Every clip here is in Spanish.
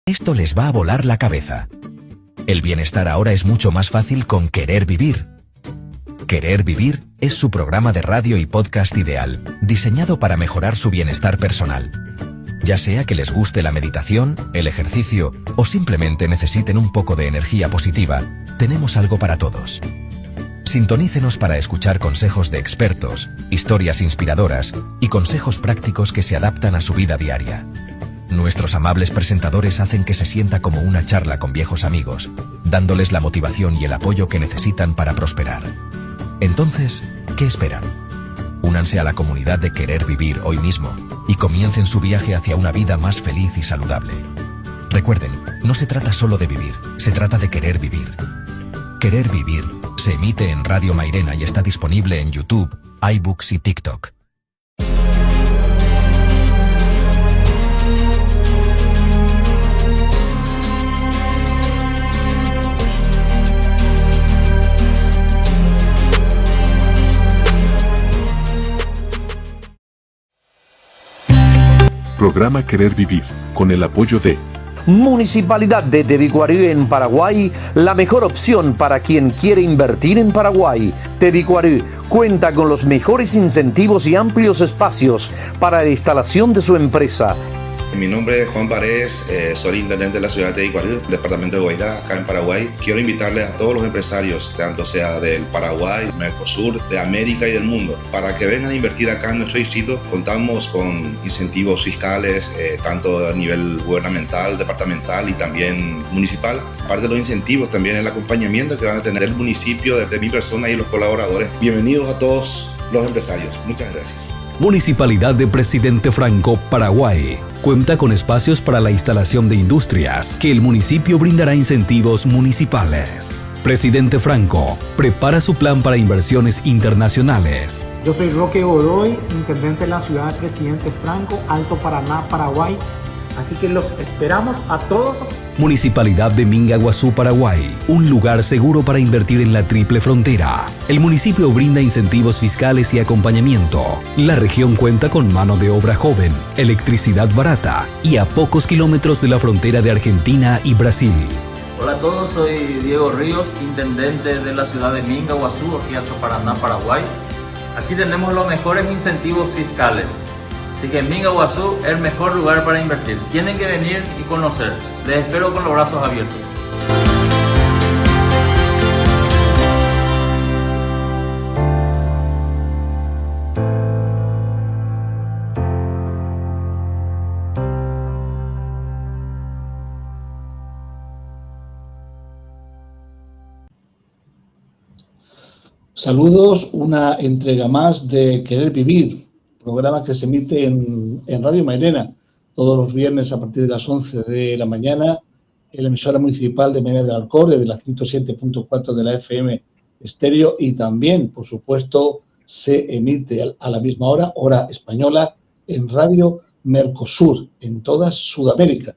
Esto les va a volar la cabeza. El bienestar ahora es mucho más fácil con Querer Vivir. Querer Vivir es su programa de radio y podcast ideal, diseñado para mejorar su bienestar personal. Ya sea que les guste la meditación, el ejercicio o simplemente necesiten un poco de energía positiva, tenemos algo para todos. Sintonícenos para escuchar consejos de expertos, historias inspiradoras y consejos prácticos que se adaptan a su vida diaria. Nuestros amables presentadores hacen que se sienta como una charla con viejos amigos, dándoles la motivación y el apoyo que necesitan para prosperar. Entonces, ¿qué esperan? Únanse a la comunidad de Querer Vivir hoy mismo y comiencen su viaje hacia una vida más feliz y saludable. Recuerden, no se trata solo de vivir, se trata de querer vivir. Querer Vivir se emite en Radio Mairena y está disponible en YouTube, iBooks y TikTok. Programa Querer Vivir, con el apoyo de Municipalidad de Tebicuary en Paraguay, la mejor opción para quien quiere invertir en Paraguay. Tebicuary cuenta con los mejores incentivos y amplios espacios para la instalación de su empresa. Mi nombre es Juan Paredes, soy intendente de la ciudad de Tebicuary, departamento de Guairá, acá en Paraguay. Quiero invitarles a todos los empresarios, tanto sea del Paraguay, Mercosur, de América y del mundo, para que vengan a invertir acá en nuestro distrito. Contamos con incentivos fiscales, tanto a nivel gubernamental, departamental y también municipal. Aparte de los incentivos, también el acompañamiento que van a tener el municipio de mi persona y los colaboradores. Bienvenidos a todos los empresarios. Muchas gracias. Municipalidad de Presidente Franco, Paraguay. Cuenta con espacios para la instalación de industrias, que el municipio brindará incentivos municipales. Presidente Franco prepara su plan para inversiones internacionales. Yo soy Roque Godoy, intendente de la ciudad de Presidente Franco, Alto Paraná, Paraguay. Así que los esperamos a todos. Municipalidad de Mingaguazú, Paraguay. Un lugar seguro para invertir en la triple frontera. El municipio brinda incentivos fiscales y acompañamiento. La región cuenta con mano de obra joven, electricidad barata y a pocos kilómetros de la frontera de Argentina y Brasil. Hola a todos, soy Diego Ríos, intendente de la ciudad de Mingaguazú, aquí Alto Paraná, Paraguay. Aquí tenemos los mejores incentivos fiscales. Así que Mingaguazú es el mejor lugar para invertir. Tienen que venir y conocer. Les espero con los brazos abiertos. Saludos, una entrega más de Querer Vivir, programa que se emite en Radio Mairena todos los viernes a partir de las 11 de la mañana en la emisora municipal de Mairena del Alcor, de la 107.4 de la FM estéreo, y también, por supuesto, se emite a la misma hora, hora española, en Radio Mercosur, en toda Sudamérica,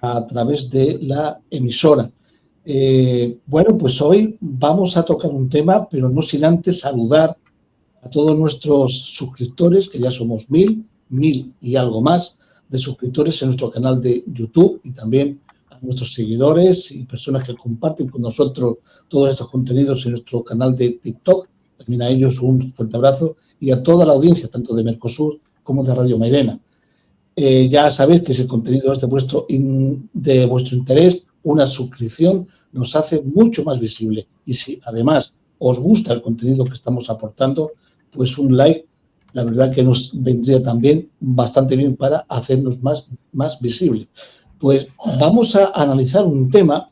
a través de la emisora. Bueno, pues hoy vamos a tocar un tema, pero no sin antes saludar a todos nuestros suscriptores, que ya somos 1000 y algo más de suscriptores en nuestro canal de YouTube, y también a nuestros seguidores y personas que comparten con nosotros todos estos contenidos en nuestro canal de TikTok. También a ellos un fuerte abrazo, y a toda la audiencia, tanto de Mercosur como de Radio Mairena. Ya sabéis que si el contenido es de vuestro interés, una suscripción nos hace mucho más visible, y si además os gusta el contenido que estamos aportando, pues un like, la verdad que nos vendría también bastante bien para hacernos más visible. Pues vamos a analizar un tema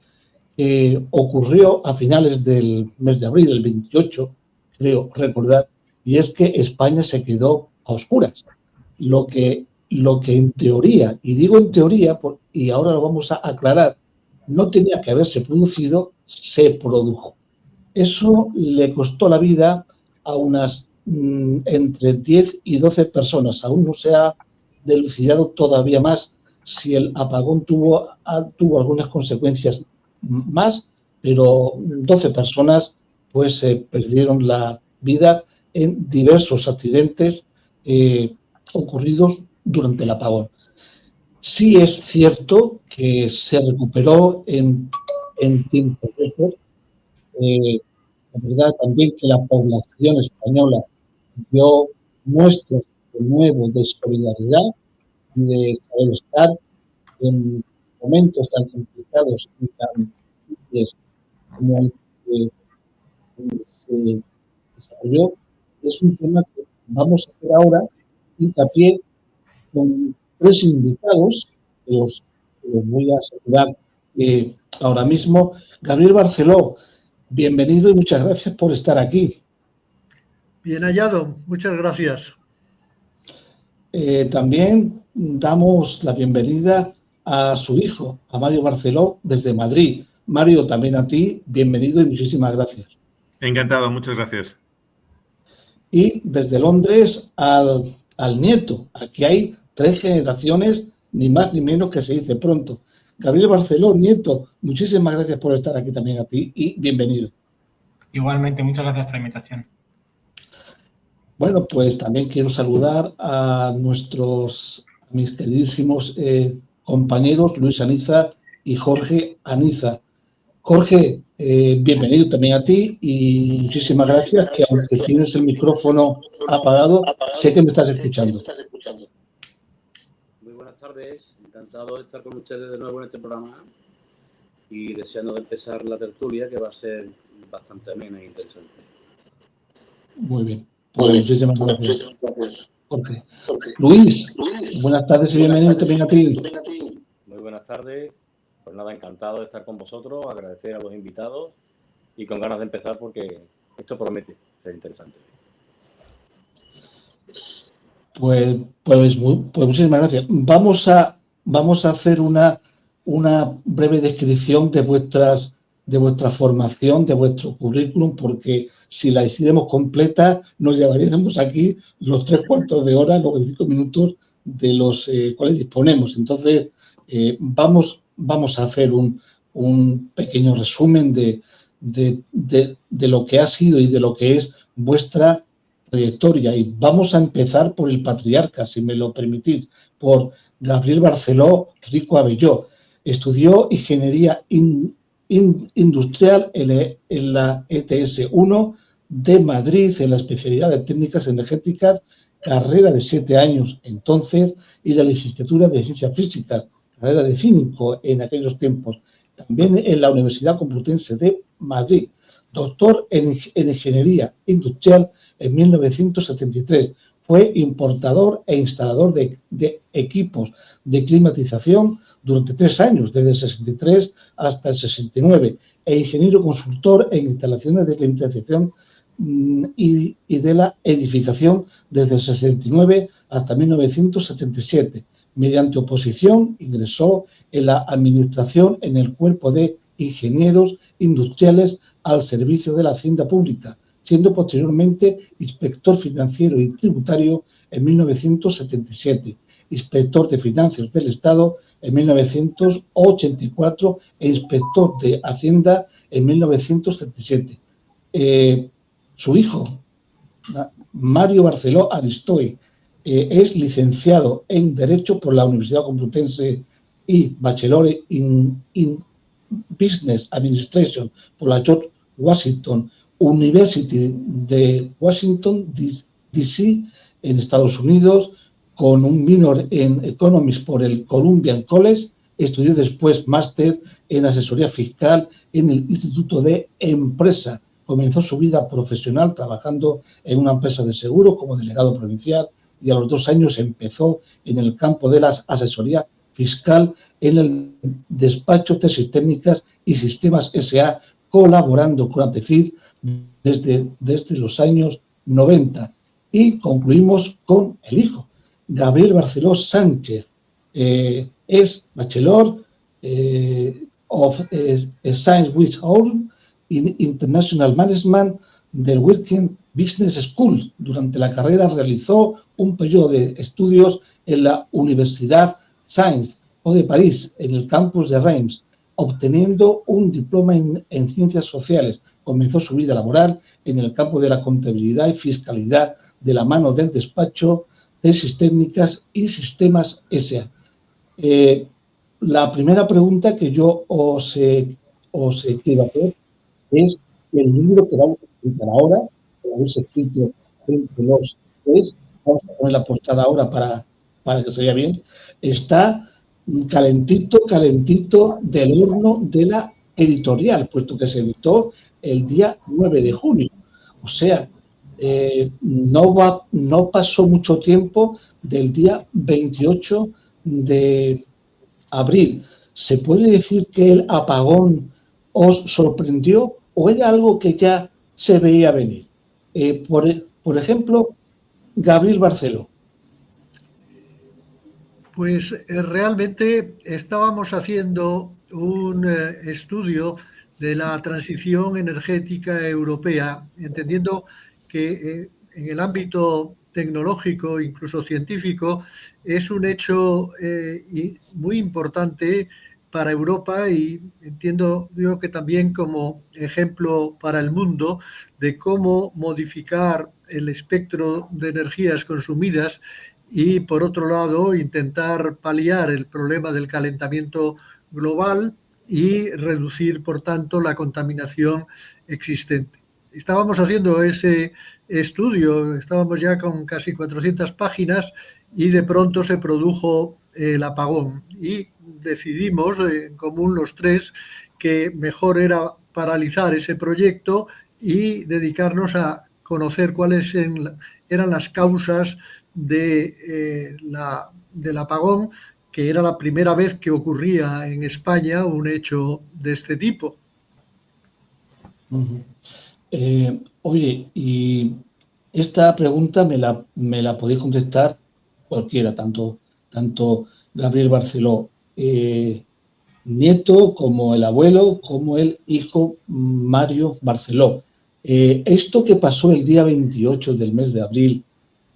que ocurrió a finales del mes de abril, el 28, creo recordar, y es que España se quedó a oscuras. Lo que en teoría, y digo en teoría, y ahora lo vamos a aclarar, no tenía que haberse producido, se produjo. Eso le costó la vida a unas entre 10 y 12 personas. Aún no se ha dilucidado todavía más si el apagón tuvo algunas consecuencias más, pero 12 personas pues perdieron la vida en diversos accidentes ocurridos durante el apagón. Sí es cierto que se recuperó en tiempo récord. La verdad también que la población española dio muestras de nuevo de solidaridad y de saber estar en momentos tan complicados y tan difíciles como el que se desarrolló. Es un tema que vamos a hacer ahora hincapié con 3 invitados, que los voy a saludar ahora mismo. Gabriel Barceló, bienvenido y muchas gracias por estar aquí. Bien hallado, muchas gracias. También damos la bienvenida a su hijo, a Mario Barceló, desde Madrid. Mario, también a ti, bienvenido y muchísimas gracias. Encantado, muchas gracias. Y desde Londres al nieto. Aquí hay 3 generaciones, ni más ni menos, que se dice pronto. Gabriel Barceló, nieto, muchísimas gracias por estar aquí también a ti y bienvenido. Igualmente, muchas gracias por la invitación. Bueno, pues también quiero saludar a mis queridísimos compañeros Luis Aniza y Jorge Aniza. Jorge, bienvenido también a ti y muchísimas gracias, que aunque tienes el micrófono apagado, sé que me estás escuchando. Muy buenas tardes, encantado de estar con ustedes de nuevo en este programa y deseando de empezar la tertulia, que va a ser bastante amena e interesante. Muy bien, pues muchísimas gracias, Jorge. Luis, buenas tardes y bienvenido también a ti. Muy buenas tardes. Pues nada, encantado de estar con vosotros, agradecer a los invitados y con ganas de empezar porque esto promete ser interesante. Pues muchísimas gracias. Vamos a hacer una breve descripción de vuestra formación, de vuestro currículum, porque si la hiciéramos completa nos llevaríamos aquí los 3/4 de hora, los 25 minutos de los cuales disponemos. Entonces, vamos a hacer un pequeño resumen de lo que ha sido y de lo que es vuestra trayectoria. Y vamos a empezar por el patriarca, si me lo permitís, por Gabriel Barceló Rico Abelló. Estudió Ingeniería Industrial en la ETS-1 de Madrid, en la especialidad de Técnicas Energéticas, carrera de 7 años entonces, y la licenciatura de Ciencias Físicas, carrera de 5 en aquellos tiempos, también en la Universidad Complutense de Madrid. Doctor en Ingeniería Industrial en 1973. Fue importador e instalador de equipos de climatización durante 3 años, desde el 63 hasta el 69, e ingeniero consultor en instalaciones de climatización y de la edificación desde el 69 hasta 1977. Mediante oposición ingresó en la administración en el Cuerpo de Ingenieros Industriales al servicio de la Hacienda Pública, siendo posteriormente inspector financiero y tributario en 1977, inspector de Finanzas del Estado en 1984 e inspector de Hacienda en 1977. Su hijo, Mario Barceló Aristoy, es licenciado en Derecho por la Universidad Complutense y Bachelor in Business Administration por la George Washington University de Washington, D.C. en Estados Unidos, con un minor en Economics por el Columbian College. Estudió después máster en asesoría fiscal en el Instituto de Empresa. Comenzó su vida profesional trabajando en una empresa de seguros como delegado provincial y a los 2 años empezó en el campo de la asesoría fiscal en el despacho Tesis Técnicas y Sistemas S.A., colaborando con ATECID desde los años 90. Y concluimos con el hijo, Gabriel Barceló Sánchez. Es Bachelor of Science with Honor in International Management del Working Business School. Durante la carrera realizó un periodo de estudios en la Universidad Sciences de París, en el campus de Reims, obteniendo un diploma en Ciencias Sociales. Comenzó su vida laboral en el campo de la contabilidad y fiscalidad de la mano del despacho Tesis Técnicas y Sistemas S.A. La primera pregunta que yo os quiero hacer es el libro que vamos a presentar ahora, que lo habéis escrito entre los tres, vamos a poner la portada ahora para que se vea bien, está calentito del horno de la editorial, puesto que se editó el día 9 de junio. O sea, no pasó mucho tiempo del día 28 de abril. ¿Se puede decir que el apagón os sorprendió o era algo que ya se veía venir? Por ejemplo, Gabriel Barceló. Pues realmente estábamos haciendo un estudio de la transición energética europea, entendiendo que en el ámbito tecnológico, incluso científico, es un hecho muy importante para Europa y entiendo yo que también como ejemplo para el mundo de cómo modificar el espectro de energías consumidas y, por otro lado, intentar paliar el problema del calentamiento global y reducir, por tanto, la contaminación existente. Estábamos haciendo ese estudio, estábamos ya con casi 400 páginas y de pronto se produjo el apagón y decidimos en común los tres que mejor era paralizar ese proyecto y dedicarnos a conocer cuáles eran las causas del apagón, que era la primera vez que ocurría en España un hecho de este tipo. Oye, y esta pregunta me la podéis contestar cualquiera, tanto Gabriel Barceló, nieto, como el abuelo, como el hijo Mario Barceló. Esto que pasó el día 28 del mes de abril,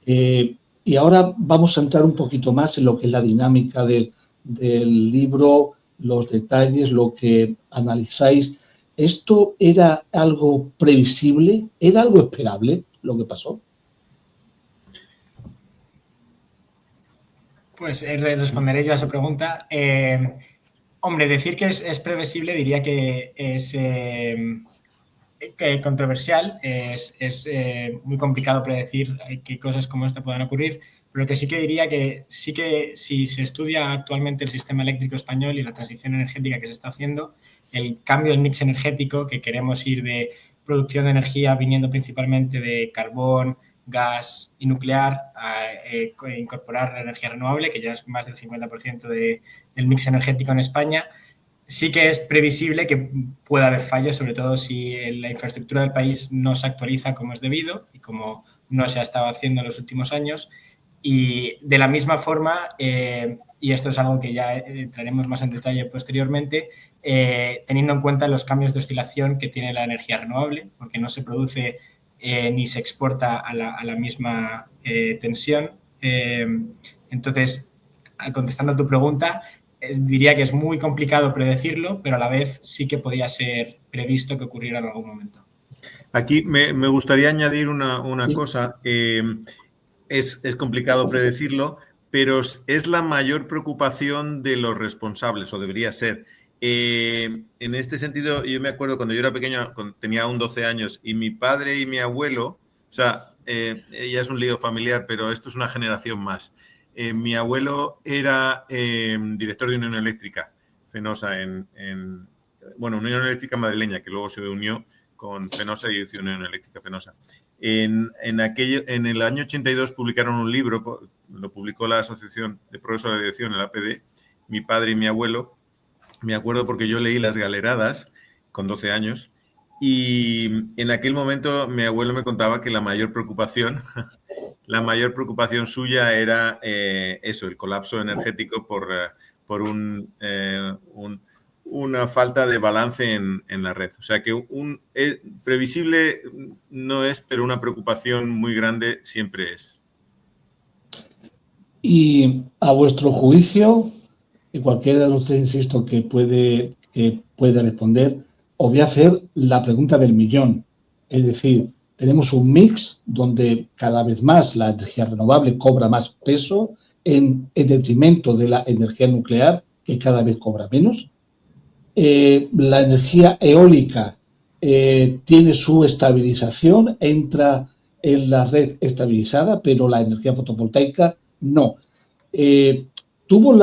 y ahora vamos a entrar un poquito más en lo que es la dinámica del libro, los detalles, lo que analizáis. ¿Esto era algo previsible? ¿Era algo esperable lo que pasó? Pues responderé yo a esa pregunta. Hombre, decir que es previsible diría que es controversial. Es muy complicado predecir que cosas como esta puedan ocurrir, pero que sí que diría que sí que si se estudia actualmente el sistema eléctrico español y la transición energética que se está haciendo, el cambio del mix energético, que queremos ir de producción de energía viniendo principalmente de carbón, gas y nuclear, a incorporar la energía renovable, que ya es más del 50% del mix energético en España. Sí que es previsible que pueda haber fallos, sobre todo si la infraestructura del país no se actualiza como es debido y como no se ha estado haciendo en los últimos años. Y de la misma forma, y esto es algo que ya entraremos más en detalle posteriormente, teniendo en cuenta los cambios de oscilación que tiene la energía renovable, porque no se produce ni se exporta a la misma tensión. Entonces, contestando a tu pregunta, diría que es muy complicado predecirlo, pero a la vez sí que podía ser previsto que ocurriera en algún momento. Aquí me gustaría añadir una cosa. Es complicado predecirlo, pero es la mayor preocupación de los responsables, o debería ser. En este sentido, yo me acuerdo cuando yo era pequeño, tenía aún 12 años, y mi padre y mi abuelo, o sea, ya es un lío familiar, pero esto es una generación más. Mi abuelo era director de Unión Eléctrica Fenosa, Unión Eléctrica madrileña, que luego se unió con Fenosa y hizo Unión Eléctrica Fenosa. En el año 82 publicaron un libro, lo publicó la Asociación de Progreso de la Dirección, el APD, mi padre y mi abuelo. Me acuerdo porque yo leí Las Galeradas con 12 años y en aquel momento mi abuelo me contaba que la mayor preocupación suya era el colapso energético por una falta de balance en la red. O sea que previsible no es, pero una preocupación muy grande siempre es. Y a vuestro juicio, y cualquiera de ustedes, insisto, que puede responder, os voy a hacer la pregunta del millón. Es decir, tenemos un mix donde cada vez más la energía renovable cobra más peso en detrimento de la energía nuclear, que cada vez cobra menos. La energía eólica tiene su estabilización, entra en la red estabilizada, pero la energía fotovoltaica no. Tuvo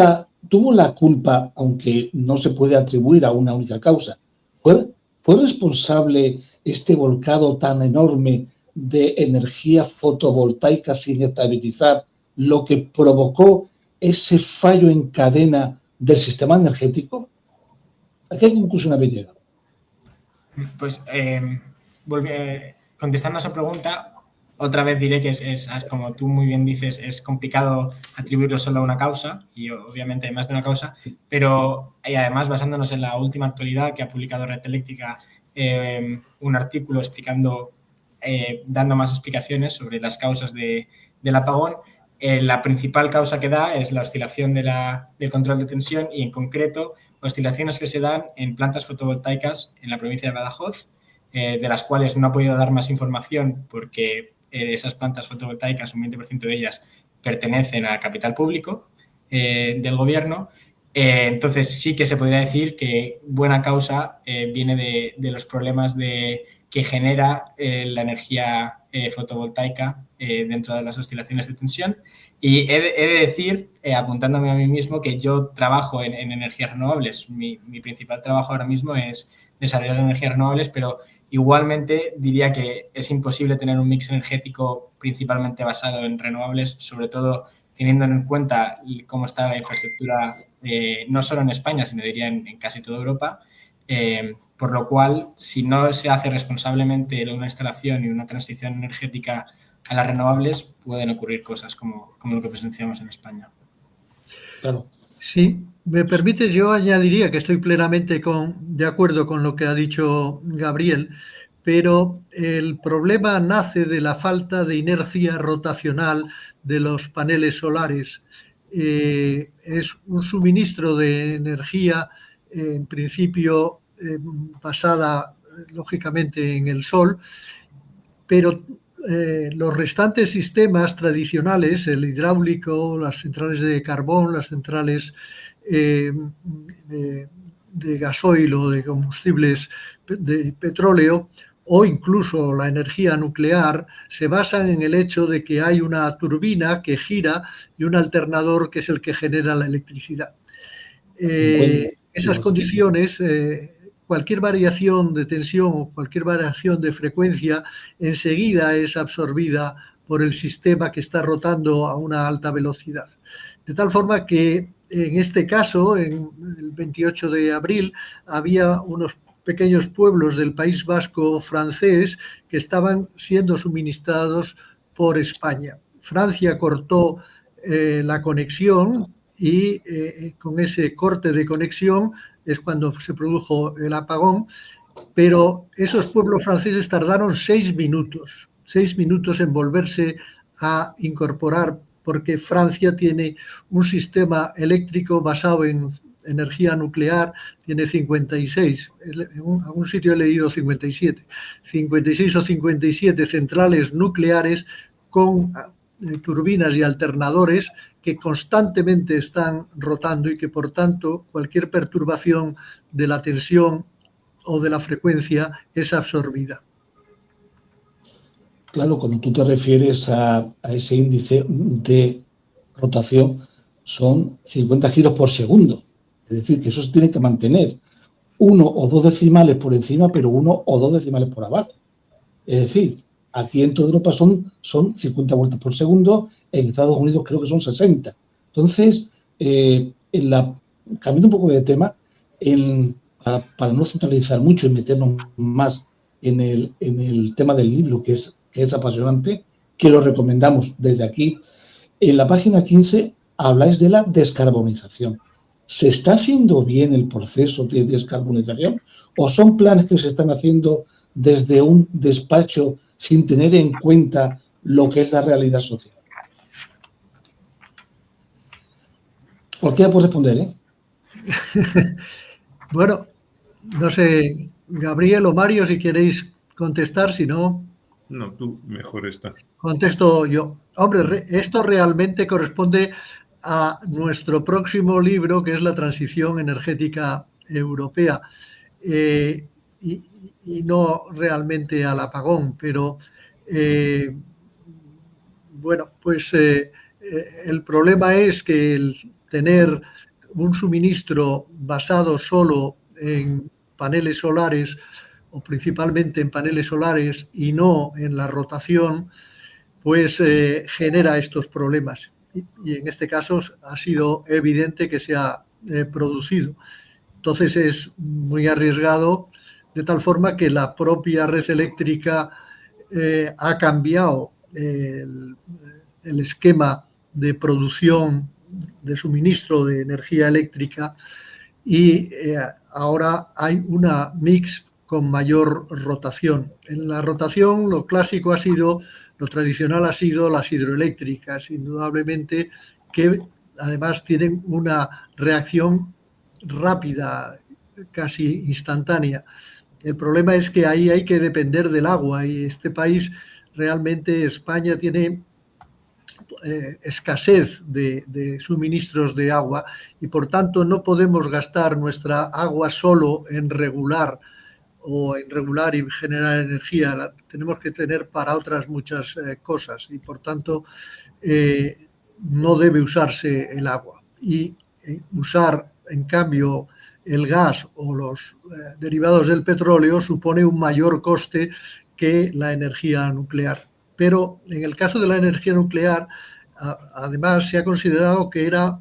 la culpa, aunque no se puede atribuir a una única causa. ¿Fue responsable este volcado tan enorme de energía fotovoltaica sin estabilizar lo que provocó ese fallo en cadena del sistema energético? ¿A qué conclusión habéis llegado? Pues contestando a esa pregunta, otra vez diré que es, como tú muy bien dices, es complicado atribuirlo solo a una causa, y obviamente hay más de una causa, pero además basándonos en la última actualidad que ha publicado Red Eléctrica, un artículo explicando, dando más explicaciones sobre las causas del apagón. La principal causa que da es la oscilación del control de tensión, y en concreto oscilaciones que se dan en plantas fotovoltaicas en la provincia de Badajoz, de las cuales no he podido dar más información porque esas plantas fotovoltaicas, un 20% de ellas pertenecen al capital público del gobierno. Entonces sí que se podría decir que buena causa viene de los problemas que genera la energía fotovoltaica dentro de las oscilaciones de tensión. Y he de decir, apuntándome a mí mismo, que yo trabajo en energías renovables. Mi principal trabajo ahora mismo es desarrollar energías renovables, pero igualmente diría que es imposible tener un mix energético principalmente basado en renovables, sobre todo teniendo en cuenta cómo está la infraestructura, no solo en España, sino diría en casi toda Europa. Por lo cual, si no se hace responsablemente una instalación y una transición energética a las renovables, pueden ocurrir cosas como lo que presenciamos en España. Claro. Sí, me permite, yo añadiría que estoy plenamente de acuerdo con lo que ha dicho Gabriel, pero el problema nace de la falta de inercia rotacional de los paneles solares. Es un suministro de energía, en principio basada lógicamente en el sol, pero los restantes sistemas tradicionales, el hidráulico, las centrales de carbón, las centrales de gasoil o de combustibles de petróleo, o incluso la energía nuclear, se basan en el hecho de que hay una turbina que gira y un alternador que es el que genera la electricidad. Esas condiciones, cualquier variación de tensión o cualquier variación de frecuencia enseguida es absorbida por el sistema que está rotando a una alta velocidad. De tal forma que en este caso, en el 28 de abril, había unos pequeños pueblos del País Vasco francés que estaban siendo suministrados por España. Francia cortó la conexión y con ese corte de conexión es cuando se produjo el apagón, pero esos pueblos franceses tardaron 6 minutos en volverse a incorporar, porque Francia tiene un sistema eléctrico basado en energía nuclear, tiene 56, en algún sitio he leído 56 o 57 centrales nucleares con turbinas y alternadores que constantemente están rotando y que, por tanto, cualquier perturbación de la tensión o de la frecuencia es absorbida. Claro, cuando tú te refieres a ese índice de rotación, son 50 giros por segundo. Es decir, que eso se tiene que mantener 1 o 2 decimales por encima, pero 1 o 2 decimales por abajo. Es decir, aquí en toda Europa son 50 vueltas por segundo, en Estados Unidos creo que son 60. Entonces, cambiando un poco de tema, para no centralizar mucho y meternos más en el tema del libro, que es apasionante, que lo recomendamos desde aquí, en la página 15 habláis de la descarbonización. ¿Se está haciendo bien el proceso de descarbonización o son planes que se están haciendo desde un despacho sin tener en cuenta lo que es la realidad social? Cualquiera puede responder, ¿eh? Bueno, no sé, Gabriel o Mario, si queréis contestar, si no... No, tú mejor está. Contesto yo. Hombre, esto realmente corresponde a nuestro próximo libro, que es la transición energética europea, y no realmente al apagón, pero bueno, pues el problema es que el tener un suministro basado solo en paneles solares o principalmente en paneles solares y no en la rotación, pues genera estos problemas. Y en este caso ha sido evidente que se ha producido. Entonces es muy arriesgado, de tal forma que la propia red eléctrica ha cambiado el esquema de producción, de suministro de energía eléctrica, y ahora hay una mix con mayor rotación. En la rotación lo clásico ha sido, lo tradicional ha sido las hidroeléctricas, indudablemente, que además tienen una reacción rápida, casi instantánea. El problema es que ahí hay que depender del agua, y este país, realmente España, tiene escasez de suministros de agua, y por tanto no podemos gastar nuestra agua solo en regular y generar energía. La tenemos que tener para otras muchas cosas, y por tanto no debe usarse el agua. Y usar, en cambio, el gas o los derivados del petróleo supone un mayor coste que la energía nuclear. Pero en el caso de la energía nuclear, además se ha considerado que era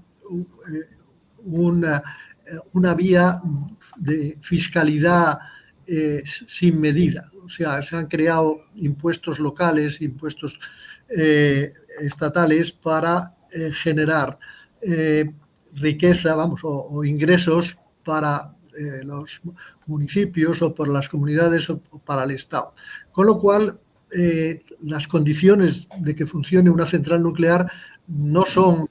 una vía de fiscalidad sin medida. O sea, se han creado impuestos locales, impuestos estatales para generar riqueza, o ingresos para los municipios o por las comunidades o para el Estado. Con lo cual, las condiciones de que funcione una central nuclear no son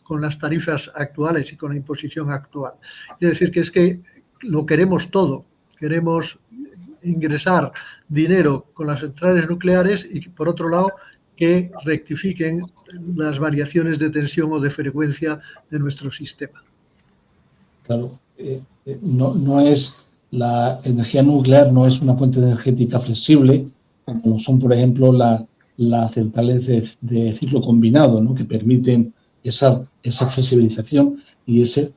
con las tarifas actuales y con la imposición actual. Es decir, que es que lo queremos todo. Queremos ingresar dinero con las centrales nucleares y, por otro lado, que rectifiquen las variaciones de tensión o de frecuencia de nuestro sistema. Claro, no es la energía nuclear, no es una fuente energética flexible, como son, por ejemplo, las centrales de ciclo combinado, ¿no?, que permiten esa flexibilización y ese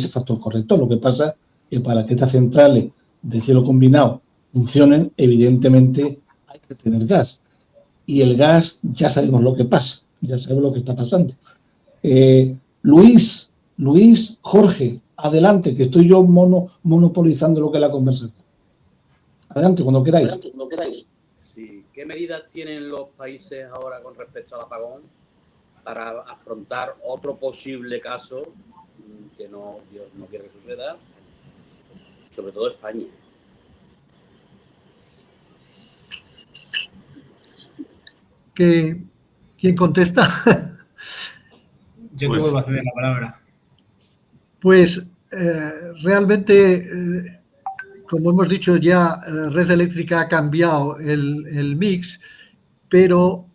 factor corrector. Lo que pasa es que para que estas centrales de ciclo combinado funcionen, evidentemente hay que tener gas. Y el gas, ya sabemos lo que pasa, ya sabemos lo que está pasando. Luis, Jorge, adelante, que estoy yo monopolizando lo que es la conversación. Adelante, cuando queráis. Sí. ¿Qué medidas tienen los países ahora con respecto al apagón para afrontar otro posible caso que Dios no quiere que suceda, sobre todo España? ¿Quién contesta? Yo te vuelvo a ceder la palabra. Pues realmente, como hemos dicho ya, Red Eléctrica ha cambiado el mix, pero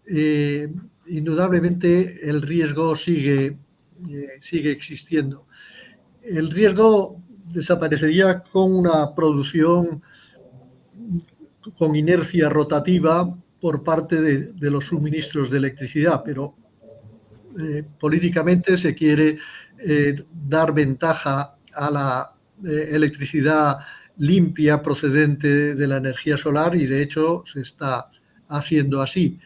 indudablemente el riesgo sigue existiendo. El riesgo desaparecería con una producción con inercia rotativa por parte de los suministros de electricidad, pero políticamente se quiere dar ventaja a la electricidad limpia procedente de la energía solar, y de hecho se está haciendo así.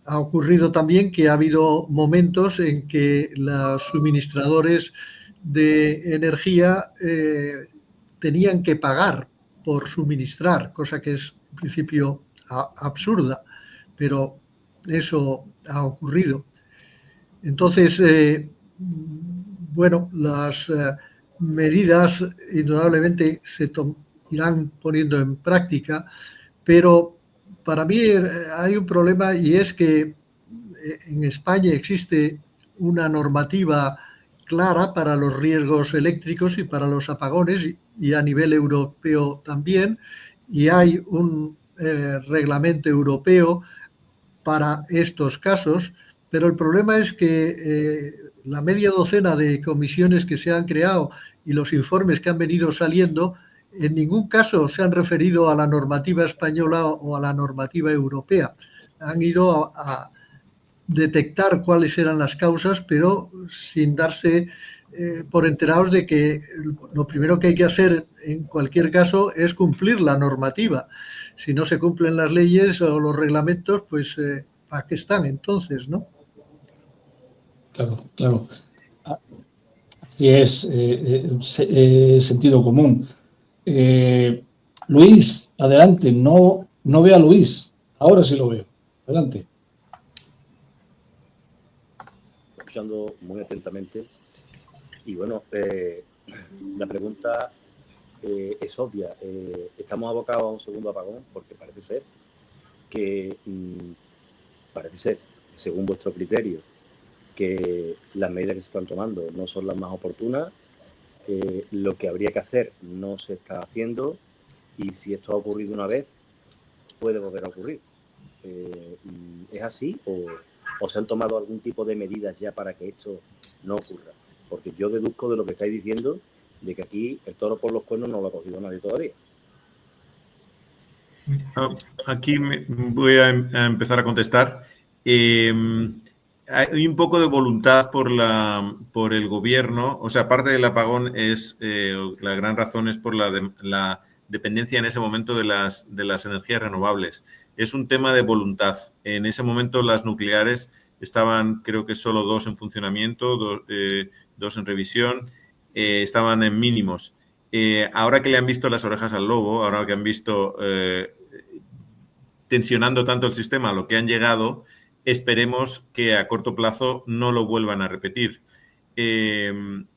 Ha ocurrido también que ha habido momentos en que los suministradores de energía tenían que pagar por suministrar, cosa que es en principio absurda, pero eso ha ocurrido. Entonces, bueno, las medidas indudablemente se irán poniendo en práctica, pero para mí hay un problema, y es que en España existe una normativa clara para los riesgos eléctricos y para los apagones, y a nivel europeo también, y hay un reglamento europeo para estos casos, pero el problema es que la media docena de comisiones que se han creado y los informes que han venido saliendo, en ningún caso se han referido a la normativa española o a la normativa europea. Han ido a detectar cuáles eran las causas, pero sin darse por enterados de que lo primero que hay que hacer en cualquier caso es cumplir la normativa. Si no se cumplen las leyes o los reglamentos, pues ¿para qué están entonces, no? Claro. Así es, sentido común. Luis, adelante. No veo a Luis. Ahora sí lo veo. Adelante. Escuchando muy atentamente. Y bueno, la pregunta es obvia. Estamos abocados a un segundo apagón porque parece ser que, según vuestro criterio, que las medidas que se están tomando no son las más oportunas, lo que habría que hacer no se está haciendo, y si esto ha ocurrido una vez, puede volver a ocurrir. ¿Es así o se han tomado algún tipo de medidas ya para que esto no ocurra? Porque yo deduzco de lo que estáis diciendo de que aquí el toro por los cuernos no lo ha cogido nadie todavía. Aquí voy a empezar a contestar. Hay un poco de voluntad por el gobierno. O sea, parte del apagón es, la gran razón es por la dependencia en ese momento de las energías renovables. Es un tema de voluntad. En ese momento las nucleares estaban, creo que solo 2 en funcionamiento, 2 en revisión, estaban en mínimos. Ahora que le han visto las orejas al lobo, ahora que han visto tensionando tanto el sistema a lo que han llegado, esperemos que a corto plazo no lo vuelvan a repetir.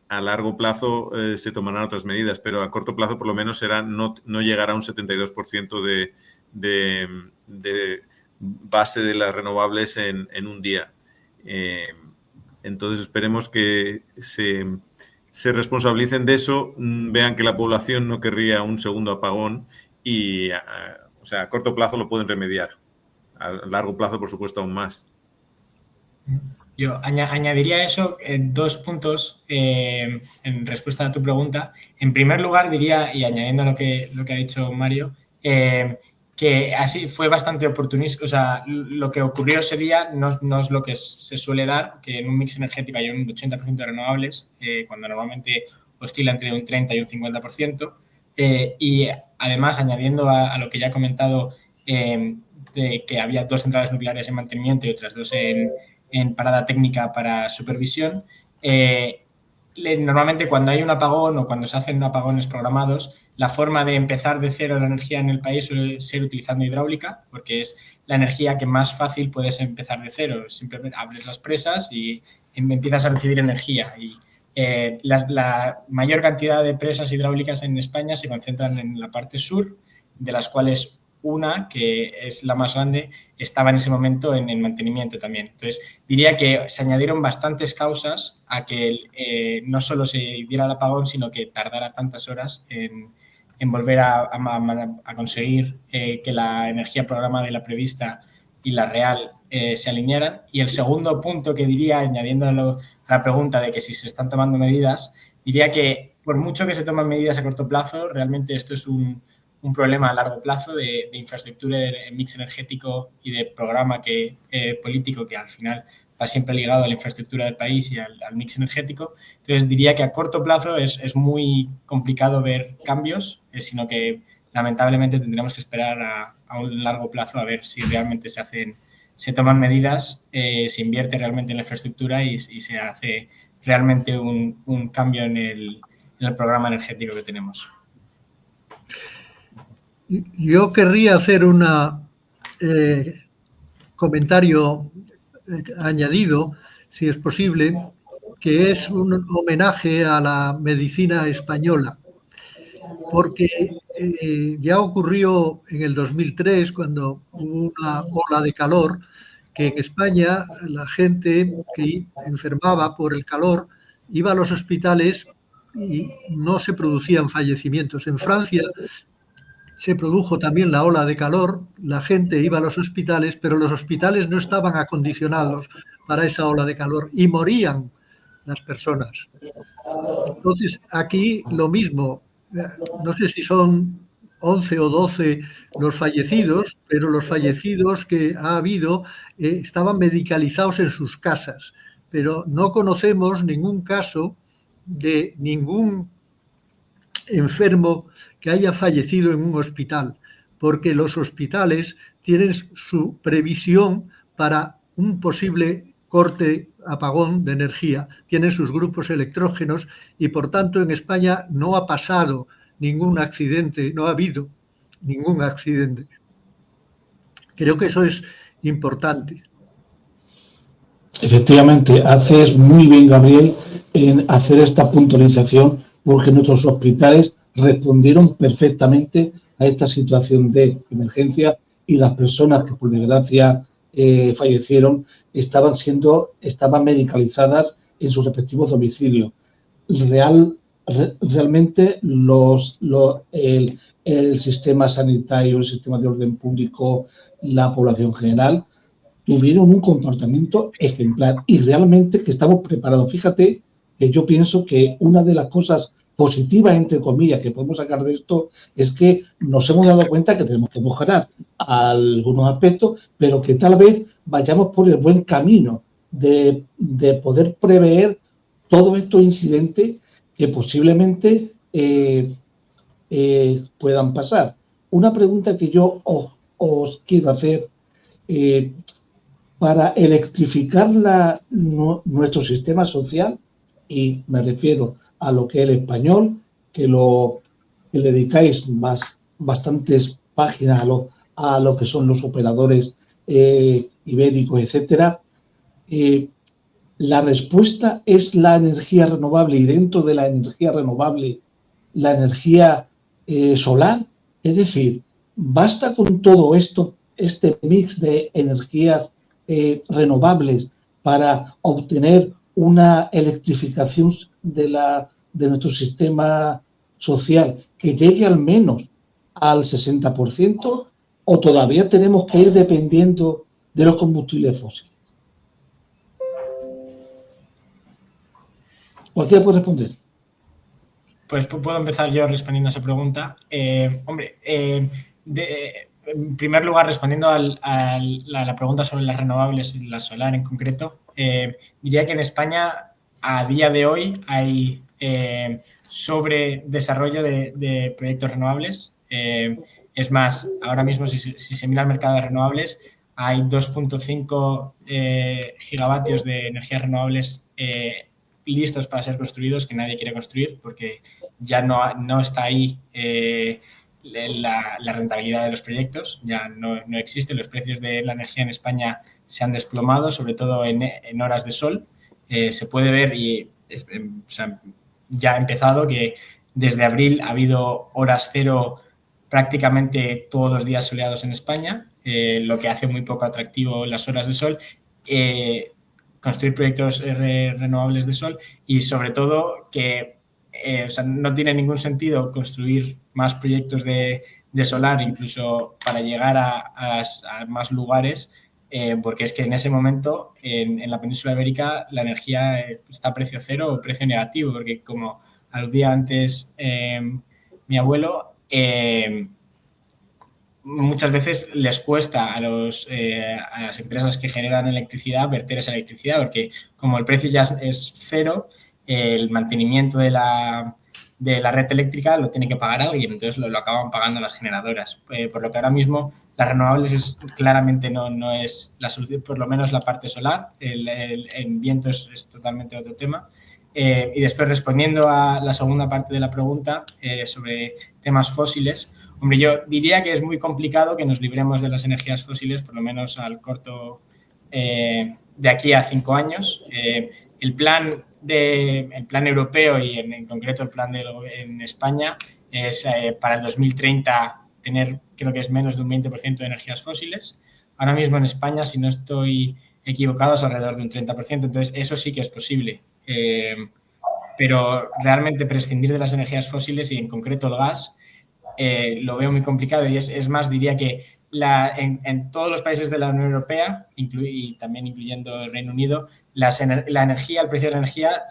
A largo plazo se tomarán otras medidas, pero a corto plazo por lo menos será no llegar a un 72% de base de las renovables en un día. Entonces esperemos que se responsabilicen de eso, vean que la población no querría un segundo apagón y o sea, a corto plazo lo pueden remediar. A largo plazo, por supuesto, aún más. Yo añadiría a eso 2 puntos en respuesta a tu pregunta. En primer lugar, diría, y añadiendo lo que ha dicho Mario, que así fue bastante oportunista. O sea, lo que ocurrió ese día no es lo que se suele dar, que en un mix energético hay un 80% de renovables, cuando normalmente oscila entre un 30 y un 50%. Y además, añadiendo a lo que ya he comentado, de que había 2 centrales nucleares en mantenimiento y otras 2 en parada técnica para supervisión. Normalmente cuando hay un apagón o cuando se hacen apagones programados, la forma de empezar de cero la energía en el país suele ser utilizando hidráulica, porque es la energía que más fácil puedes empezar de cero. Simplemente abres las presas y empiezas a recibir energía. Y la mayor cantidad de presas hidráulicas en España se concentran en la parte sur, de las cuales una, que es la más grande, estaba en ese momento en mantenimiento también. Entonces, diría que se añadieron bastantes causas a que no solo se diera el apagón, sino que tardara tantas horas en volver a conseguir que la energía programada y la prevista y la real se alinearan. Y el segundo punto que diría, añadiéndolo a la pregunta de que si se están tomando medidas, diría que por mucho que se toman medidas a corto plazo, realmente esto es un problema a largo plazo de infraestructura, de mix energético y de programa político que al final va siempre ligado a la infraestructura del país y al mix energético. Entonces diría que a corto plazo es muy complicado ver cambios, sino que lamentablemente tendremos que esperar a un largo plazo a ver si realmente se toman medidas, se invierte realmente en la infraestructura y se hace realmente un cambio en el programa energético que tenemos. Yo querría hacer un comentario añadido, si es posible, que es un homenaje a la medicina española, porque ya ocurrió en el 2003, cuando hubo una ola de calor, que en España la gente que enfermaba por el calor iba a los hospitales y no se producían fallecimientos. En Francia se produjo también la ola de calor, la gente iba a los hospitales, pero los hospitales no estaban acondicionados para esa ola de calor y morían las personas. Entonces, aquí lo mismo, no sé si son 11 o 12 los fallecidos, pero los fallecidos que ha habido estaban medicalizados en sus casas, pero no conocemos ningún caso de ningún enfermo que haya fallecido en un hospital, porque los hospitales tienen su previsión para un posible corte, apagón de energía, tienen sus grupos electrógenos y por tanto en España no ha pasado ningún accidente, no ha habido ningún accidente. Creo que eso es importante. Efectivamente, haces muy bien, Gabriel, en hacer esta puntualización, porque nuestros hospitales respondieron perfectamente a esta situación de emergencia y las personas que por desgracia fallecieron estaban medicalizadas en sus respectivos domicilios. Realmente el sistema sanitario, el sistema de orden público, la población general tuvieron un comportamiento ejemplar y realmente que estamos preparados. Fíjate que yo pienso que una de las cosas positivas, entre comillas, que podemos sacar de esto es que nos hemos dado cuenta que tenemos que mejorar algunos aspectos, pero que tal vez vayamos por el buen camino de poder prever todos estos incidentes que posiblemente puedan pasar. Una pregunta que yo os quiero hacer, para electrificar nuestro sistema social, y me refiero a lo que es el español, que le dedicáis bastantes páginas a lo que son los operadores ibéricos, etcétera. La respuesta es la energía renovable y dentro de la energía renovable la energía solar. Es decir, basta con todo esto, este mix de energías renovables para obtener una electrificación de nuestro sistema social que llegue al menos al 60%, o todavía tenemos que ir dependiendo de los combustibles fósiles. Cualquiera puede responder. Pues puedo empezar yo respondiendo a esa pregunta. En primer lugar, respondiendo a la pregunta sobre las renovables y la solar en concreto, diría que en España a día de hoy hay sobredesarrollo de proyectos renovables. Es más, ahora mismo si se mira el mercado de renovables, hay 2.5 gigavatios de energías renovables listos para ser construidos que nadie quiere construir porque ya no está ahí la rentabilidad de los proyectos, ya no existe. Los precios de la energía en España se han desplomado, sobre todo en horas de sol. Se puede ver ya ha empezado que desde abril ha habido horas cero prácticamente todos los días soleados en España, lo que hace muy poco atractivo las horas de sol. Construir proyectos renovables de sol y sobre todo que no tiene ningún sentido construir más proyectos de solar, incluso para llegar a más lugares, porque es que en ese momento en la península ibérica la energía está a precio cero o precio negativo, porque como aludía antes mi abuelo, muchas veces les cuesta a las empresas que generan electricidad verter esa electricidad, porque como el precio ya es cero, el mantenimiento de la red eléctrica lo tiene que pagar alguien, entonces lo acaban pagando las generadoras. Por lo que ahora mismo las renovables claramente no es la solución, por lo menos la parte solar. En viento es totalmente otro tema. Y después, respondiendo a la segunda parte de la pregunta sobre temas fósiles, hombre, yo diría que es muy complicado que nos libremos de las energías fósiles, por lo menos al corto, de aquí a 5 años. El plan europeo y en concreto el plan en España es para el 2030 tener, creo que es menos de un 20% de energías fósiles. Ahora mismo en España, si no estoy equivocado, es alrededor de un 30%, entonces eso sí que es posible. Pero realmente prescindir de las energías fósiles y en concreto el gas lo veo muy complicado y es más, diría que en todos los países de la Unión Europea, y también incluyendo el Reino Unido, la energía, el precio de la energía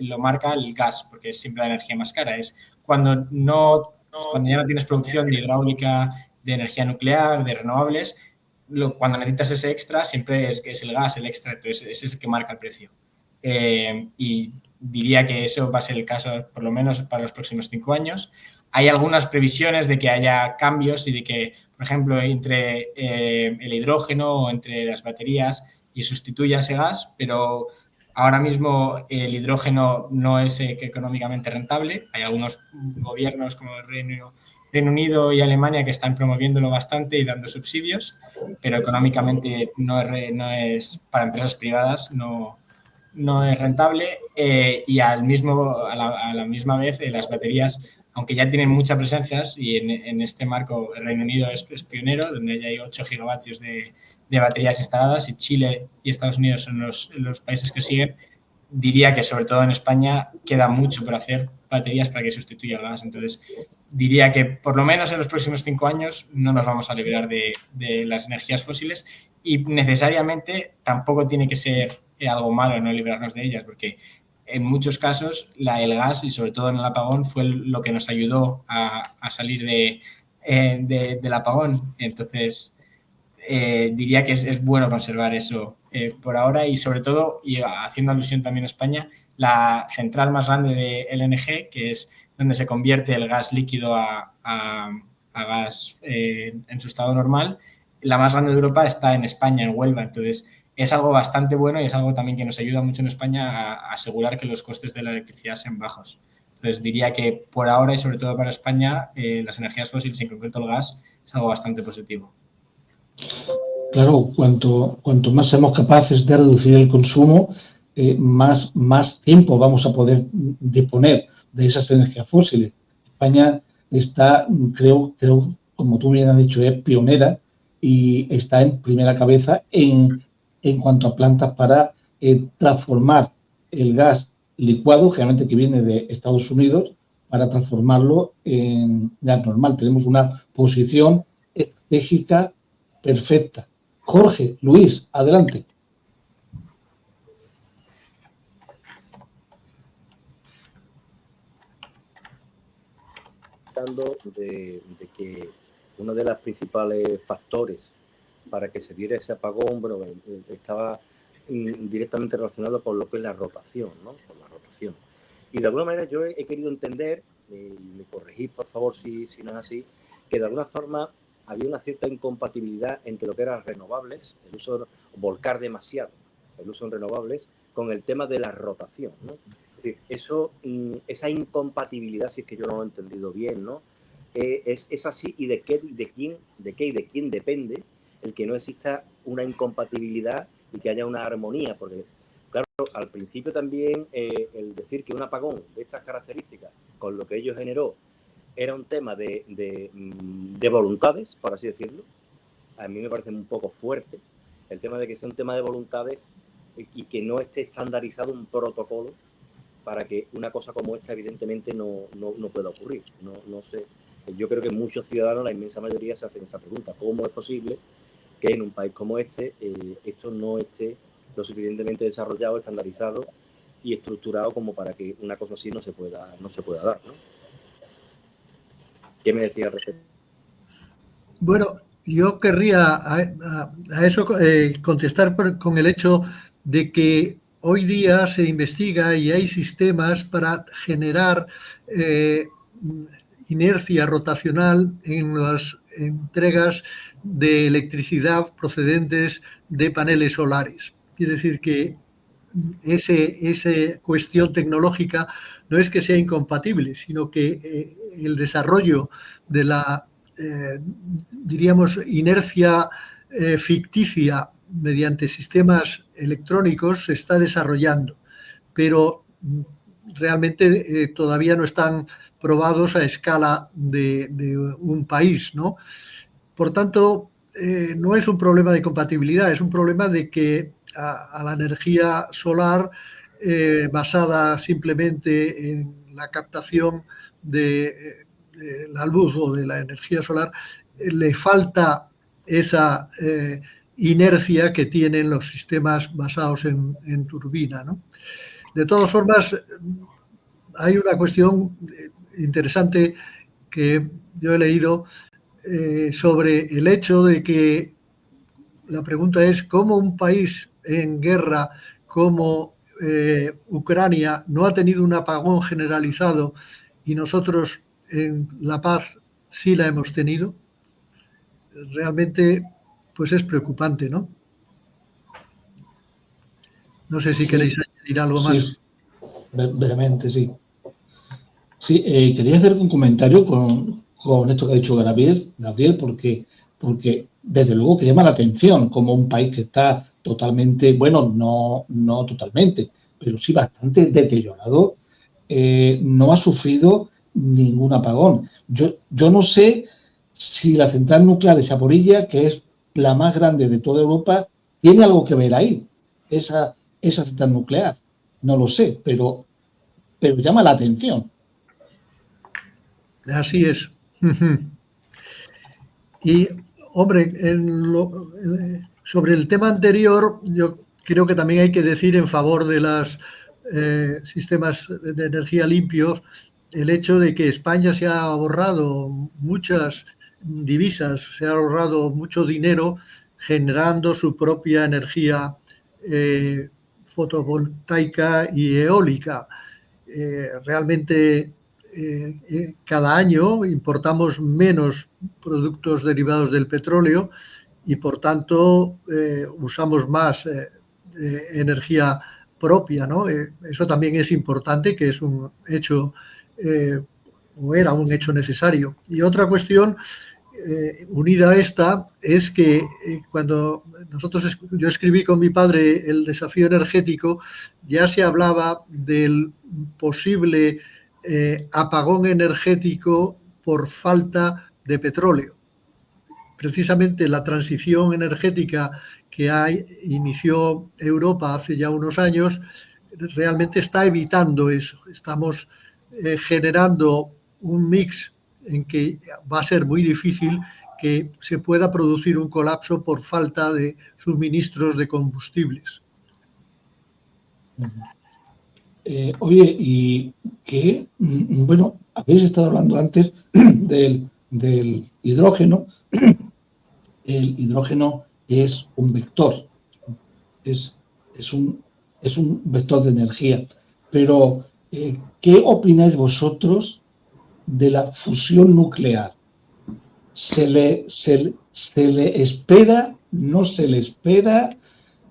lo marca el gas, porque es siempre la energía más cara. Es cuando ya no tienes producción de hidráulica, de energía nuclear, de renovables, cuando necesitas ese extra siempre es el gas, el extra, entonces ese es el que marca el precio. Y diría que eso va a ser el caso por lo menos para los próximos 5 años. Hay algunas previsiones de que haya cambios y de que, por ejemplo, entre el hidrógeno o entre las baterías y sustituya ese gas, pero ahora mismo el hidrógeno no es económicamente rentable. Hay algunos gobiernos como el Reino Unido y Alemania que están promoviéndolo bastante y dando subsidios, pero económicamente no es para empresas privadas, no es rentable, y a la misma vez las baterías, aunque ya tienen muchas presencias, y en este marco el Reino Unido es pionero, donde ya hay 8 gigavatios de baterías instaladas, y Chile y Estados Unidos son los países que siguen. Diría que sobre todo en España queda mucho por hacer baterías para que sustituya el gas. Entonces diría que por lo menos en los próximos 5 años no nos vamos a liberar de las energías fósiles, y necesariamente tampoco tiene que ser algo malo no librarnos de ellas, porque en muchos casos el gas, y sobre todo en el apagón, fue lo que nos ayudó a salir del apagón. Entonces diría que es bueno conservar eso por ahora, y sobre todo, y haciendo alusión también a España, la central más grande de LNG, que es donde se convierte el gas líquido a gas en su estado normal, la más grande de Europa está en España, en Huelva. Entonces es algo bastante bueno, y es algo también que nos ayuda mucho en España a asegurar que los costes de la electricidad sean bajos. Entonces diría que por ahora, y sobre todo para España, las energías fósiles, en concreto el gas, es algo bastante positivo. Claro, cuanto más seamos capaces de reducir el consumo, más tiempo vamos a poder disponer de esas energías fósiles. España está, creo, como tú bien has dicho, es pionera y está en primera cabeza en cuanto a plantas para transformar el gas licuado, generalmente que viene de Estados Unidos, para transformarlo en gas normal. Tenemos una posición estratégica perfecta. Jorge, Luis, adelante. De que uno de los principales factores para que se diera ese apagón, bueno, estaba directamente relacionado con lo que es la rotación, ¿no? Con la rotación. Y de alguna manera yo he querido entender, y me corregís por favor si no es así, que de alguna forma había una cierta incompatibilidad entre lo que eran renovables, el uso, volcar demasiado el uso en renovables, con el tema de la rotación, ¿no? Es decir, esa incompatibilidad, si es que yo no lo he entendido bien, ¿no? Es así, y de qué y de quién depende el que no exista una incompatibilidad y que haya una armonía, porque claro, al principio también el decir que un apagón de estas características, con lo que ello generó, era un tema de voluntades, por así decirlo. A mí me parece un poco fuerte el tema de que sea un tema de voluntades y que no esté estandarizado un protocolo para que una cosa como esta evidentemente no pueda ocurrir. No sé. Yo creo que muchos ciudadanos, la inmensa mayoría, se hacen esta pregunta. ¿Cómo es posible que en un país como este esto no esté lo suficientemente desarrollado, estandarizado y estructurado como para que una cosa así no se pueda dar, ¿no? ¿Qué me decía al respecto? Bueno, yo querría a eso contestar con el hecho de que hoy día se investiga y hay sistemas para generar inercia rotacional en las entregas de electricidad procedentes de paneles solares. Quiere decir que esa cuestión tecnológica no es que sea incompatible, sino que el desarrollo de la, diríamos, inercia ficticia mediante sistemas electrónicos se está desarrollando, pero realmente todavía no están probados a escala de un país, ¿no? Por tanto, no es un problema de compatibilidad, es un problema de que a la energía solar basada simplemente en la captación de la luz o de la energía solar le falta esa inercia que tienen los sistemas basados en turbina, ¿no? De todas formas, hay una cuestión interesante que yo he leído sobre el hecho de que la pregunta es cómo un país en guerra como Ucrania no ha tenido un apagón generalizado y nosotros en la paz sí la hemos tenido. Realmente, pues es preocupante, ¿no? No sé si queréis añadir algo más. Brevemente, sí. Sí, quería hacer un comentario con esto que ha dicho Gabriel, porque desde luego que llama la atención como un país que está totalmente, bueno, no totalmente, pero sí bastante deteriorado, no ha sufrido ningún apagón. Yo no sé si la central nuclear de Zaporilla, que es la más grande de toda Europa, tiene algo que ver ahí, esa central nuclear. No lo sé, pero llama la atención. Así es. Y, hombre, sobre el tema anterior, yo creo que también hay que decir en favor de los sistemas de energía limpios el hecho de que España se ha ahorrado muchas divisas, se ha ahorrado mucho dinero generando su propia energía fotovoltaica y eólica. Realmente cada año importamos menos productos derivados del petróleo y por tanto usamos más energía propia, ¿no? Eso también es importante, que es un hecho o era un hecho necesario. Y otra cuestión unida a esta es que cuando yo escribí con mi padre el desafío energético, ya se hablaba del posible apagón energético por falta de petróleo. Precisamente la transición energética que inició Europa hace ya unos años realmente está evitando eso. Estamos generando un mix en que va a ser muy difícil que se pueda producir un colapso por falta de suministros de combustibles. Oye, y que, bueno, habéis estado hablando antes del hidrógeno. El hidrógeno es un vector, es un vector de energía. Pero, ¿qué opináis vosotros de la fusión nuclear? ¿Se le espera? ¿No se le espera?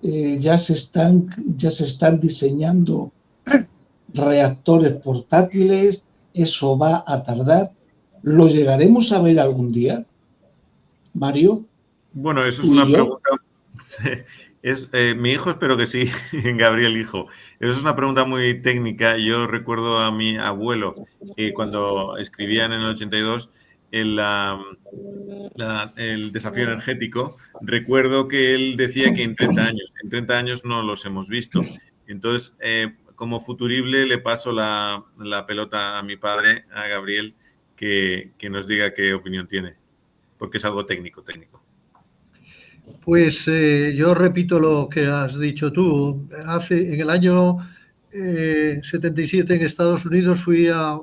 Ya se están diseñando reactores portátiles. ¿Eso va a tardar? ¿Lo llegaremos a ver algún día, Mario? Bueno, eso es una pregunta. Mi hijo, espero que sí, Gabriel, hijo. Eso es una pregunta muy técnica. Yo recuerdo a mi abuelo cuando escribían en el 82 el desafío energético. Recuerdo que él decía que en 30 años no los hemos visto. Entonces, como futurible, le paso la pelota a mi padre, a Gabriel, que nos diga qué opinión tiene, porque es algo técnico. Pues yo repito lo que has dicho tú. En el año 77 en Estados Unidos fui a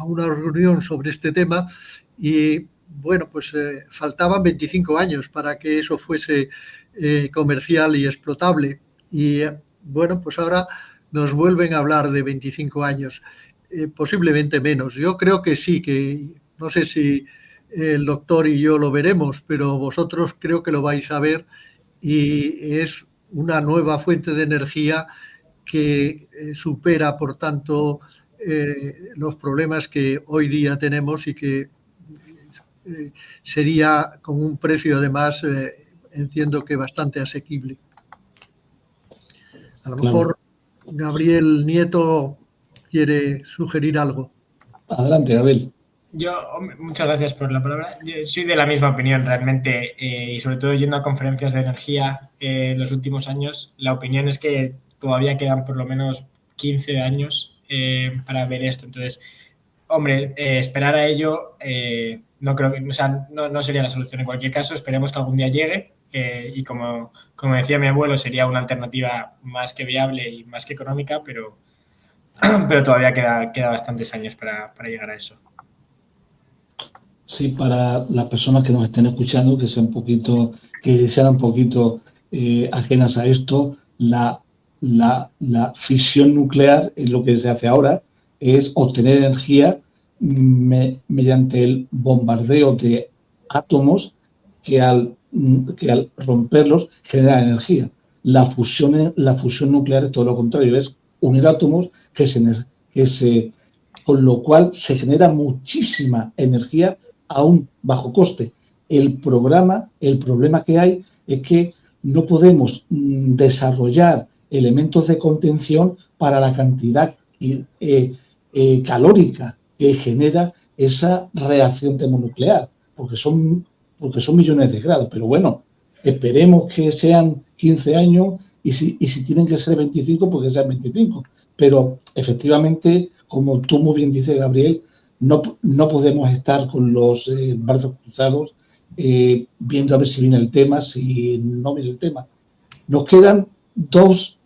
una reunión sobre este tema y, bueno, pues faltaban 25 años para que eso fuese comercial y explotable. Y, bueno, pues ahora nos vuelven a hablar de 25 años, posiblemente menos. Yo creo que sí, que no sé si el doctor y yo lo veremos, pero vosotros creo que lo vais a ver y es una nueva fuente de energía que supera, por tanto, los problemas que hoy día tenemos y que sería con un precio, además, entiendo que bastante asequible. A lo mejor Gabriel Nieto quiere sugerir algo. Adelante, Gabriel. Muchas gracias por la palabra. Yo soy de la misma opinión realmente y sobre todo yendo a conferencias de energía en los últimos años, la opinión es que todavía quedan por lo menos 15 años para ver esto. Entonces, hombre, esperar a ello no creo que, o sea, no sería la solución en cualquier caso. Esperemos que algún día llegue y como decía mi abuelo, sería una alternativa más que viable y más que económica, pero todavía queda bastantes años para llegar a eso. Sí, para las personas que nos estén escuchando, que sean un poquito ajenas a esto, la fisión nuclear es lo que se hace ahora, es obtener energía mediante el bombardeo de átomos que al romperlos genera energía. La fusión nuclear es todo lo contrario, es unir átomos con lo cual se genera muchísima energía a un bajo coste. El problema que hay es que no podemos desarrollar elementos de contención para la cantidad calórica que genera esa reacción termonuclear, porque son millones de grados. Pero bueno, esperemos que sean 15 años y si tienen que ser 25, pues que sean 25. Pero efectivamente, como tú muy bien dices, Gabriel, no podemos estar con los brazos cruzados viendo a ver si viene el tema, si no viene el tema. Nos quedan dos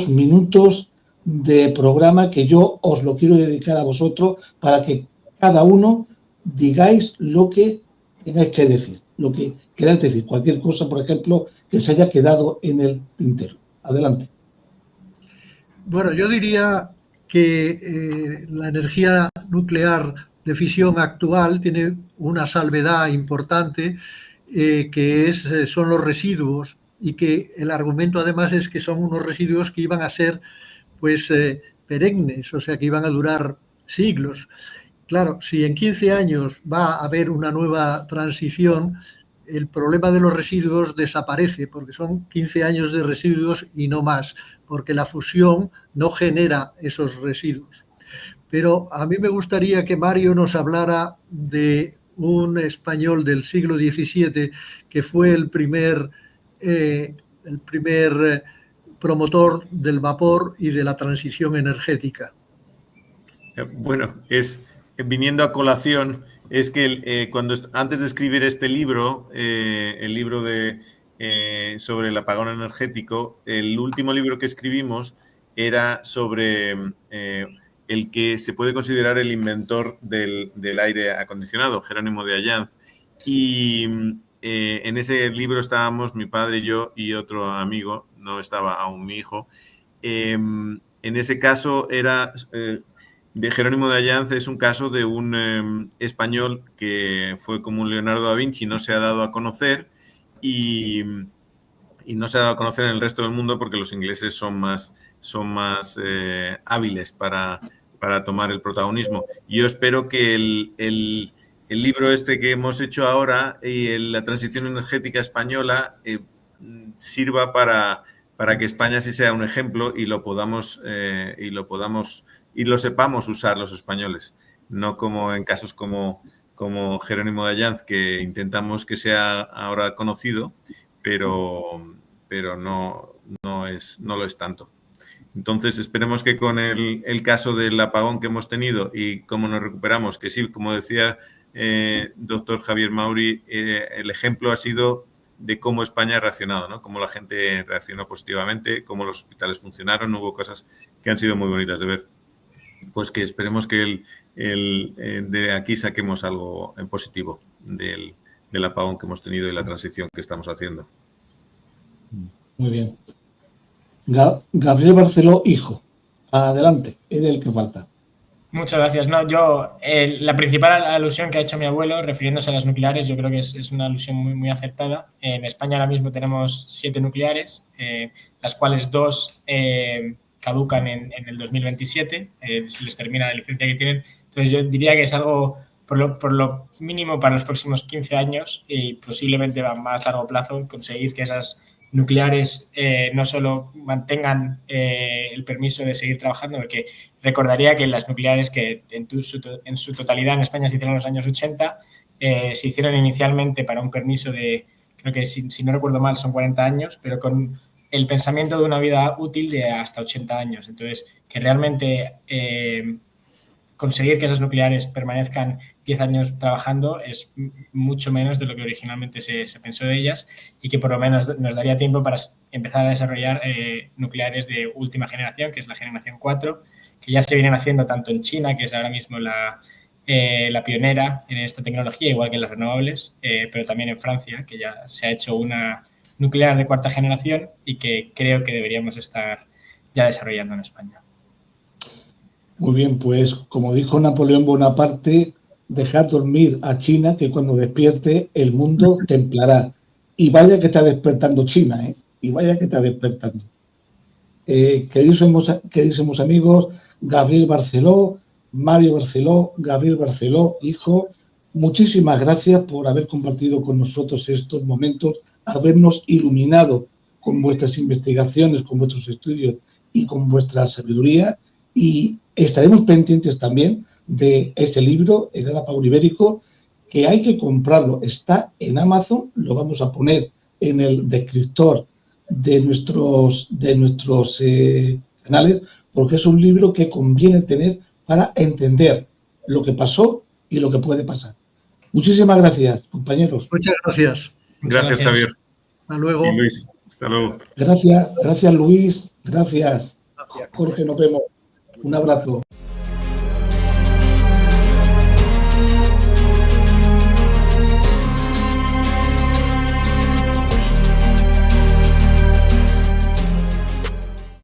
minutos de programa que yo os lo quiero dedicar a vosotros para que cada uno digáis lo que tengáis que decir, lo que queráis decir, cualquier cosa, por ejemplo, que se haya quedado en el tintero. Adelante. Bueno, yo diría que la energía nuclear de fisión actual tiene una salvedad importante, que son los residuos, y que el argumento además es que son unos residuos que iban a ser pues perennes, o sea que iban a durar siglos. Claro, si en 15 años va a haber una nueva transición, el problema de los residuos desaparece, porque son 15 años de residuos y no más, porque la fusión no genera esos residuos. Pero a mí me gustaría que Mario nos hablara de un español del siglo XVII que fue el primer promotor del vapor y de la transición energética. Bueno, viniendo a colación, es que antes de escribir este libro, el libro sobre el apagón energético, el último libro que escribimos era sobre el que se puede considerar el inventor del aire acondicionado, Jerónimo de Allanz. Y en ese libro estábamos mi padre, yo y otro amigo, no estaba aún mi hijo. En ese caso de Jerónimo de Allanz es un caso de un español que fue como un Leonardo da Vinci, no se ha dado a conocer y no se ha dado a conocer en el resto del mundo porque los ingleses son más hábiles para tomar el protagonismo. Yo espero que el libro este que hemos hecho ahora y la transición energética española sirva para que España sí sea un ejemplo y lo sepamos usar los españoles, no como en casos como Jerónimo de Allanz, que intentamos que sea ahora conocido, pero no lo es tanto. Entonces, esperemos que con el caso del apagón que hemos tenido y cómo nos recuperamos, que sí, como decía doctor Javier Mauri, el ejemplo ha sido de cómo España ha reaccionado, ¿no? Cómo la gente reaccionó positivamente, cómo los hospitales funcionaron, hubo cosas que han sido muy bonitas de ver. Pues que esperemos que de aquí saquemos algo en positivo del apagón que hemos tenido y la transición que estamos haciendo. Muy bien. Gabriel Barceló, hijo. Adelante, eres el que falta. Muchas gracias. No, la principal alusión que ha hecho mi abuelo, refiriéndose a las nucleares, yo creo que es una alusión muy, muy acertada. En España ahora mismo tenemos 7 nucleares, las cuales 2 caducan en el 2027, si les termina la licencia que tienen. Entonces yo diría que es algo por lo mínimo para los próximos 15 años y posiblemente a más largo plazo conseguir que esas nucleares no solo mantengan el permiso de seguir trabajando, porque recordaría que las nucleares que en su totalidad en España se hicieron en los años 80, se hicieron inicialmente para un permiso de, creo que si no recuerdo mal son 40 años, pero con el pensamiento de una vida útil de hasta 80 años. Entonces, que realmente conseguir que esas nucleares permanezcan 10 años trabajando es mucho menos de lo que originalmente se pensó de ellas, y que por lo menos nos daría tiempo para empezar a desarrollar nucleares de última generación, que es la generación 4, que ya se vienen haciendo tanto en China, que es ahora mismo la pionera en esta tecnología, igual que en las renovables, pero también en Francia, que ya se ha hecho una nuclear de cuarta generación y que creo que deberíamos estar ya desarrollando en España. Muy bien, pues como dijo Napoleón Bonaparte, dejad dormir a China, que cuando despierte el mundo templará. Y vaya que está despertando China, ¿eh? Y vaya que está despertando. Queridísimos amigos, Gabriel Barceló, Mario Barceló, Gabriel Barceló, hijo, muchísimas gracias por haber compartido con nosotros estos momentos, habernos iluminado con vuestras investigaciones, con vuestros estudios y con vuestra sabiduría. Y estaremos pendientes también de ese libro, El Gran Apagón Ibérico, que hay que comprarlo. Está en Amazon, lo vamos a poner en el descriptor de nuestros canales, porque es un libro que conviene tener para entender lo que pasó y lo que puede pasar. Muchísimas gracias, compañeros. Muchas gracias. Gracias, Javier. Hasta luego. Y Luis, hasta luego. Gracias Luis, gracias Jorge, nos vemos. Un abrazo.